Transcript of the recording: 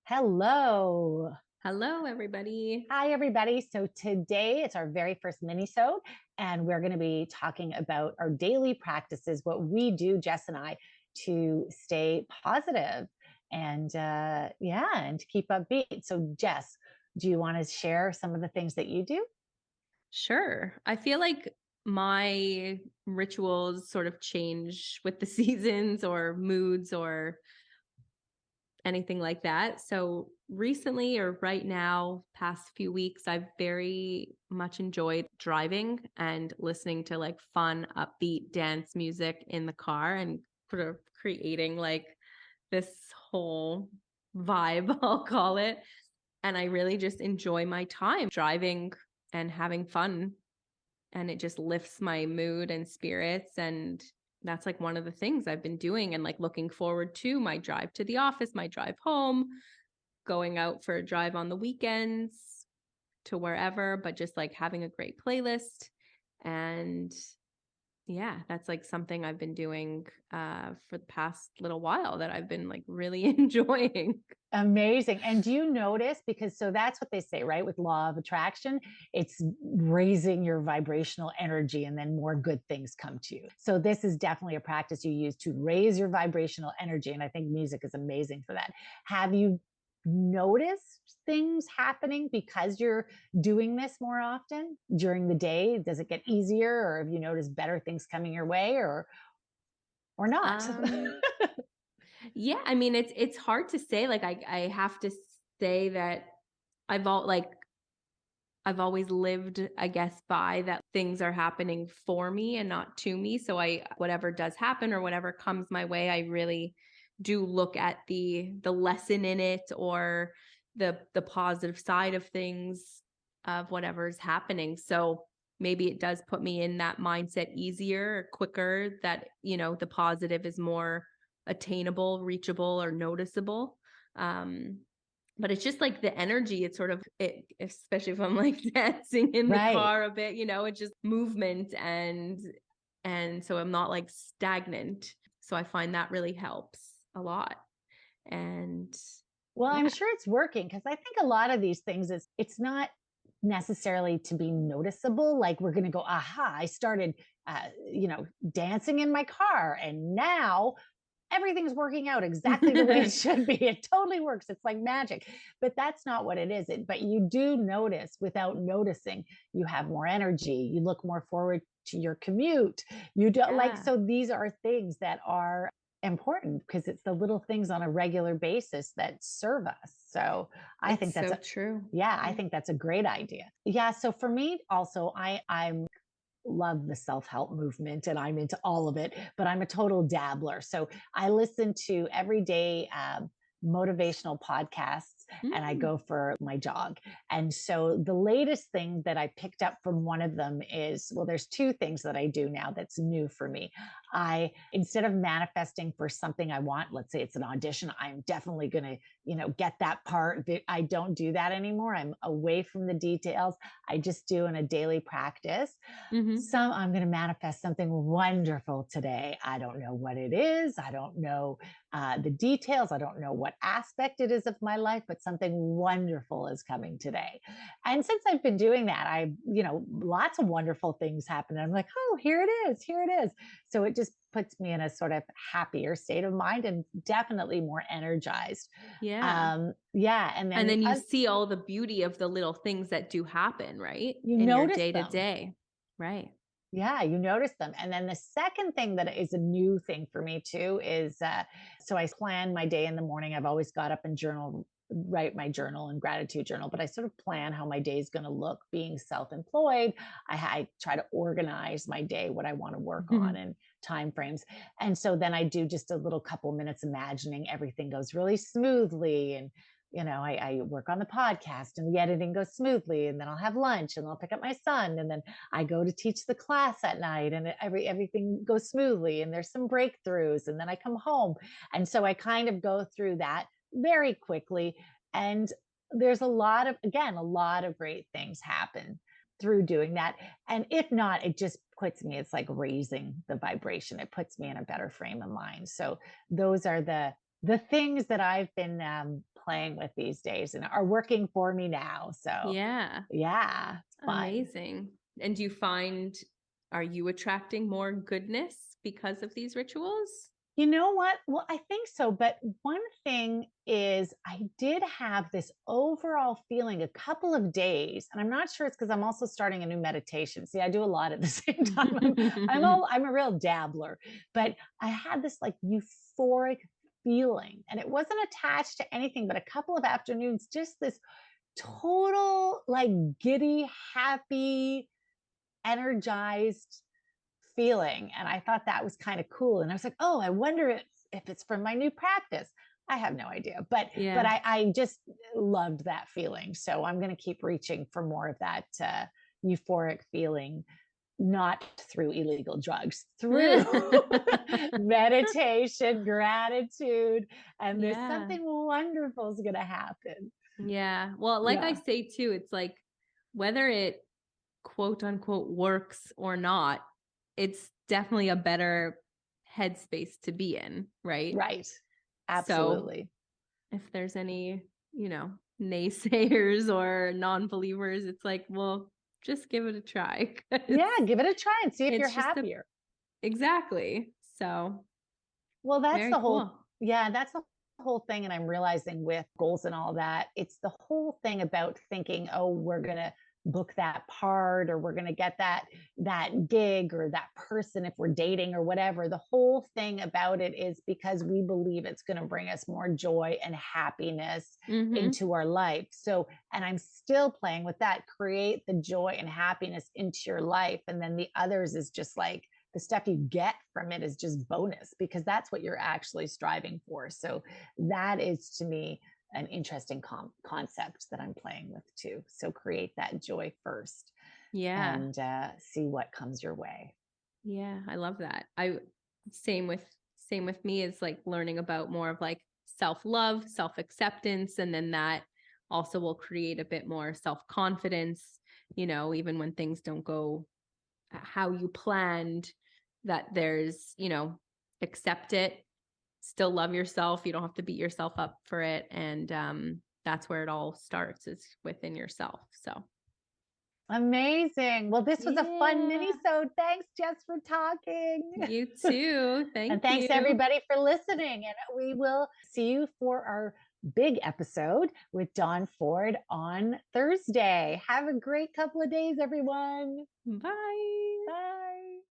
Hello. Hello, everybody. Hi, everybody. So today it's our very first Minisode, and we're going to be talking about our daily practices, what we do, Jess and I, to stay positive and to keep upbeat. So, Jess, do you want to share some of the things that you do? Sure. I feel like my rituals sort of change with the seasons or moods or anything like that. So recently or right now, past few weeks, I've very much enjoyed driving and listening to like fun, upbeat dance music in the car and sort of creating like this whole vibe, I'll call it. And I really just enjoy my time driving and having fun. And it just lifts my mood and spirits. And that's like one of the things I've been doing and like looking forward to my drive to the office, my drive home, going out for a drive on the weekends to wherever, but just like having a great playlist. And yeah, that's like something I've been doing for the past little while that I've been like really enjoying. Amazing. And do you notice, because so that's what they say, right? With law of attraction, it's raising your vibrational energy and then more good things come to you. So this is definitely a practice you use to raise your vibrational energy. And I think music is amazing for that. Have you noticed things happening because you're doing this more often during the day? Does it get easier, or have you noticed better things coming your way, or not? Um, Yeah, I mean it's hard to say. Like I have to say that I've all like I've always lived, I guess, by that things are happening for me and not to me. So I whatever does happen or whatever comes my way, I really do look at the lesson in it or the positive side of things of whatever's happening. So maybe it does put me in that mindset easier or quicker that, the positive is more attainable, reachable, or noticeable. Um, but it's just like the energy. It's sort of it, especially if I'm like dancing in the Right. car a bit, it's just movement and so I'm not like stagnant. So I find that really helps a lot. And Well, I'm yeah. sure it's working, because I think a lot of these things is it's not necessarily to be noticeable. Like we're going to go, aha, I started, dancing in my car, and now everything's working out exactly the way it should be. It totally works. It's like magic. But that's not what it is. But you do notice without noticing, you have more energy. You look more forward to your commute. You don't like, Yeah, so these are things that are important because it's the little things on a regular basis that serve us. So I think it's that's so a, true. yeah, I Yeah. think that's a great idea. Yeah. So for me also, I'm love the self-help movement and I'm into all of it, but I'm a total dabbler. So I listen to every day motivational podcasts, and I Mm. go for my jog. And so the latest thing that I picked up from one of them is, well, there's two things that I do now that's new for me. I, instead of manifesting for something I want, let's say it's an audition, I'm definitely going to, get that part. I don't do that anymore. I'm away from the details. I just do in a daily practice. Hmm. Some I'm going to manifest something wonderful today. I don't know what it is. I don't know the details. I don't know what aspect it is of my life, but something wonderful is coming today. And since I've been doing that, lots of wonderful things happen. And I'm like, oh, here it is. Here it is. So it just puts me in a sort of happier state of mind and definitely more energized. Yeah. Yeah. And then And the then you other, see all the beauty of the little things that do happen, right? you In your notice day to them. day. Right. Yeah, you notice them. And then the second thing that is a new thing for me too is so I plan my day in the morning. I've always got up and write my journal and gratitude journal, but I sort of plan how my day is going to look being self employed. I try to organize my day, what I want to work on, and time frames. And so then I do just a little couple minutes imagining everything goes really smoothly, and I work on the podcast and the editing goes smoothly, and then I'll have lunch and I'll pick up my son, and then I go to teach the class at night, and everything goes smoothly, and there's some breakthroughs, and then I come home. And so I kind of go through that very quickly. And there's a lot of great things happen through doing that. And if not, it just puts me, it's like raising the vibration. It puts me in a better frame of mind. So those are the things that I've been playing with these days and are working for me now. So Yeah. yeah, it's fun. Amazing. And do you find, are you attracting more goodness because of these rituals? You know what? Well, I think so. But one thing is, I did have this overall feeling a couple of days, and I'm not sure it's because I'm also starting a new meditation. See, I do a lot at the same time. I'm a real dabbler, but I had this like euphoric feeling, and it wasn't attached to anything. But a couple of afternoons, just this total like giddy, happy, energized feeling. And I thought that was kind of cool. And I was like, oh, I wonder if it's from my new practice. I have no idea, but Yeah. I just loved that feeling. So I'm going to keep reaching for more of that euphoric feeling, not through illegal drugs, through meditation, gratitude, and there's Yeah. something wonderful is going to happen. Yeah. Well, like I Yeah, say too, it's like whether it quote unquote works or not, it's definitely a better headspace to be in, right? right. So Absolutely. if there's any, naysayers or non-believers, it's like, well, just give it a try. 'Cause Yeah, give it a try and see if you're it's just a happier. exactly. So Well, that's very the whole cool. yeah, that's the whole thing, and I'm realizing with goals and all that, it's the whole thing about thinking, "Oh, we're gonna book that part, or we're gonna get that gig or that person if we're dating or whatever." The whole thing about it is because we believe it's gonna bring us more joy and happiness Mm-hmm. into our life. So, and I'm still playing with that, create the joy and happiness into your life, and then the others is just like the stuff you get from it is just bonus because that's what you're actually striving for. So that is to me an interesting concept that I'm playing with too. So create that joy first Yeah. and see what comes your way. Yeah. I love that. I same with same with me is like learning about more of like self-love, self-acceptance, and then that also will create a bit more self-confidence, even when things don't go how you planned, that there's, accept it, still love yourself. You don't have to beat yourself up for it. And that's where it all starts is within yourself. So, Amazing. Well, this was a fun yeah, mini. So thanks, Jess, for talking. you too. And Thank thanks you. everybody for listening. And we will see you for our big episode with Dawn Ford on Thursday. Have a great couple of days, everyone. Bye. Bye.